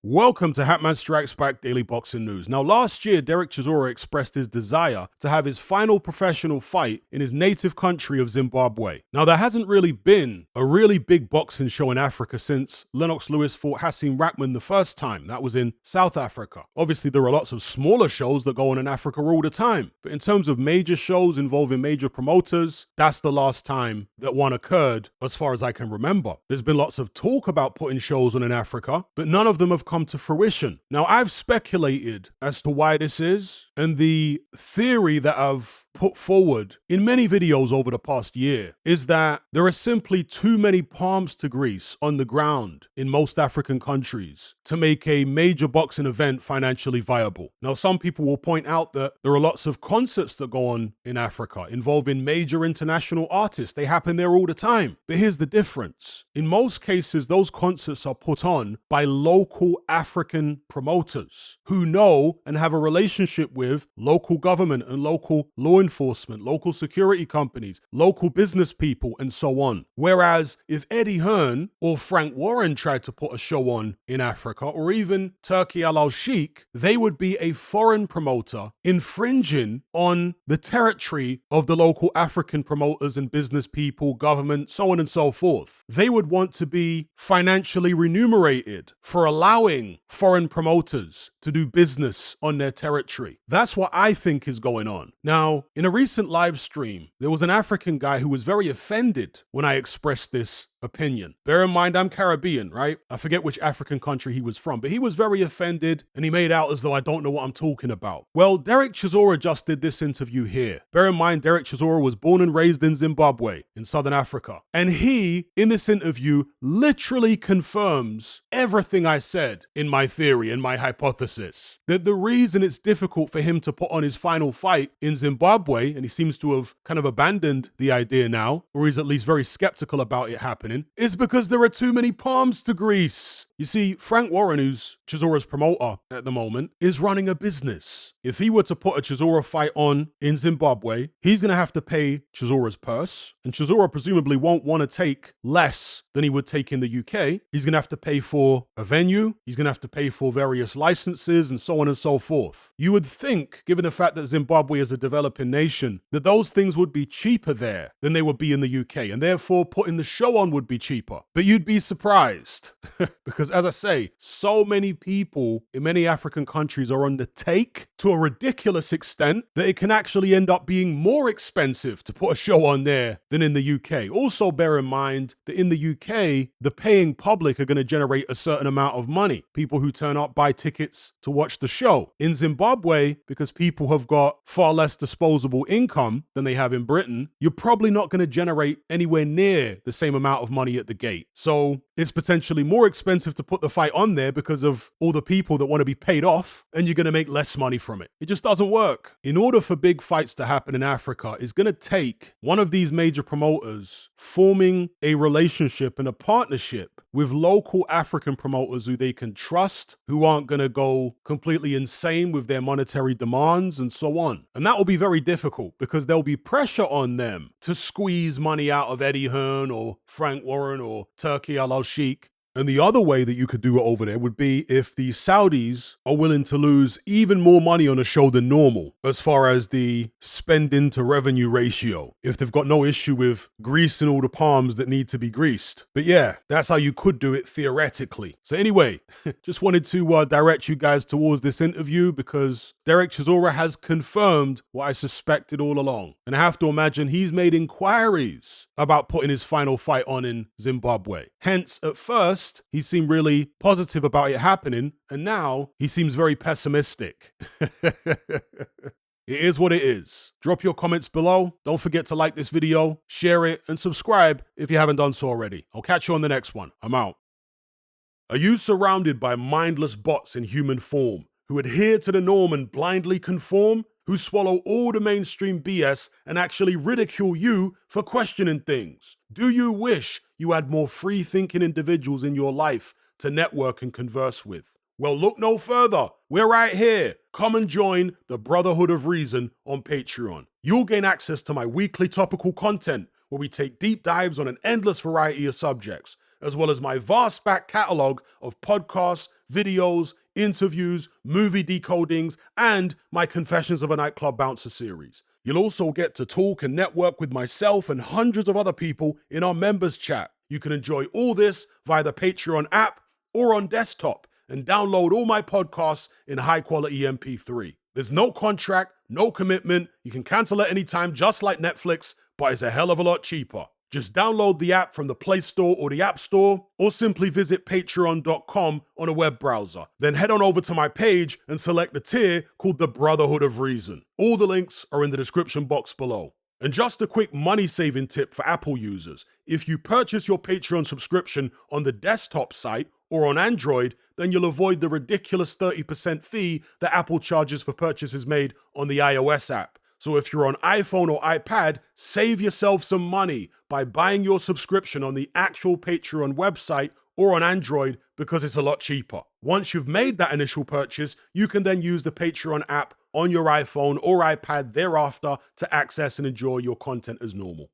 Welcome to Hatman Strikes Back Daily Boxing News. Now, last year, Derek Chisora expressed his desire to have his final professional fight in his native country of Zimbabwe. Now, there hasn't really been a really big boxing show in Africa since Lennox Lewis fought Hasim Rahman the first time. That was in South Africa. Obviously, there are lots of smaller shows that go on in Africa all the time. But in terms of major shows involving major promoters, that's the last time that one occurred, as far as I can remember. There's been lots of talk about putting shows on in Africa, but none of them have come to fruition. Now, I've speculated as to why this is, and the theory that I've put forward in many videos over the past year is that there are simply too many palms to grease on the ground in most African countries to make a major boxing event financially viable. Now, some people will point out that there are lots of concerts that go on in Africa involving major international artists. They happen there all the time. But here's the difference. In most cases, those concerts are put on by local African promoters who know and have a relationship with local government and local law enforcement, local security companies, local business people, and so on. Whereas if Eddie Hearn or Frank Warren tried to put a show on in Africa, or even Turki Al Sheikh, they would be a foreign promoter infringing on the territory of the local African promoters and business people, government, so on and so forth. They would want to be financially remunerated for allowing foreign promoters to do business on their territory. That's what I think is going on. Now, in a recent live stream, there was an African guy who was very offended when I expressed this opinion. Bear in mind, I'm Caribbean, right? I forget which African country he was from, but he was very offended and he made out as though I don't know what I'm talking about. Well, Derek Chisora just did this interview here. Bear in mind, Derek Chisora was born and raised in Zimbabwe, in Southern Africa. And he, in this interview, literally confirms everything I said in my theory and my hypothesis. That the reason it's difficult for him to put on his final fight in Zimbabwe, and he seems to have kind of abandoned the idea now, or he's at least very skeptical about it happening, is because there are too many palms to grease. You see, Frank Warren, who's Chisora's promoter at the moment, is running a business. If he were to put a Chisora fight on in Zimbabwe, he's going to have to pay Chisora's purse, and Chisora presumably won't want to take less than he would take in the UK. He's going to have to pay for a venue, he's going to have to pay for various licenses, and so on and so forth. You would think, given the fact that Zimbabwe is a developing nation, that those things would be cheaper there than they would be in the UK, and therefore putting the show on would be cheaper. But you'd be surprised, because as I say, so many people in many African countries are on the take to a ridiculous extent that it can actually end up being more expensive to put a show on there than in the UK. Also bear in mind that in the UK, the paying public are going to generate a certain amount of money. People who turn up buy tickets to watch the show. In Zimbabwe, because people have got far less disposable income than they have in Britain, you're probably not going to generate anywhere near the same amount of money at the gate. So it's potentially more expensive to put the fight on there because of all the people that want to be paid off, and you're going to make less money from it. It just doesn't work. In order for big fights to happen in Africa, it's going to take one of these major promoters forming a relationship and a partnership with local African promoters who they can trust, who aren't going to go completely insane with their monetary demands and so on. And that will be very difficult because there'll be pressure on them to squeeze money out of Eddie Hearn or Frank Warren or Turki Al Sheikh. And the other way that you could do it over there would be if the Saudis are willing to lose even more money on a show than normal, as far as the spending to revenue ratio, if they've got no issue with greasing all the palms that need to be greased. But yeah, that's how you could do it theoretically. So anyway, just wanted to direct you guys towards this interview because Derek Chisora has confirmed what I suspected all along. And I have to imagine he's made inquiries about putting his final fight on in Zimbabwe. Hence, at first, he seemed really positive about it happening, and now he seems very pessimistic. It is what it is. Drop your comments below. Don't forget to like this video, share it, and subscribe if you haven't done so already. I'll catch you on the next one. I'm out. Are you surrounded by mindless bots in human form who adhere to the norm and blindly conform? Who swallow all the mainstream BS and actually ridicule you for questioning things? Do you wish you had more free-thinking individuals in your life to network and converse with? Well, look no further. We're right here. Come and join the Brotherhood of Reason on Patreon. You'll gain access to my weekly topical content where we take deep dives on an endless variety of subjects, as well as my vast back catalogue of podcasts, videos, interviews, movie decodings, and my Confessions of a Nightclub Bouncer series. You'll also get to talk and network with myself and hundreds of other people in our members chat. You can enjoy all this via the Patreon app or on desktop and download all my podcasts in high quality MP3. There's no contract, no commitment. You can cancel at any time, just like Netflix, but it's a hell of a lot cheaper. Just download the app from the Play Store or the App Store, or simply visit patreon.com on a web browser. Then head on over to my page and select the tier called the Brotherhood of Reason. All the links are in the description box below. And just a quick money-saving tip for Apple users. If you purchase your Patreon subscription on the desktop site or on Android, then you'll avoid the ridiculous 30% fee that Apple charges for purchases made on the iOS app. So if you're on iPhone or iPad, save yourself some money by buying your subscription on the actual Patreon website or on Android, because it's a lot cheaper. Once you've made that initial purchase, you can then use the Patreon app on your iPhone or iPad thereafter to access and enjoy your content as normal.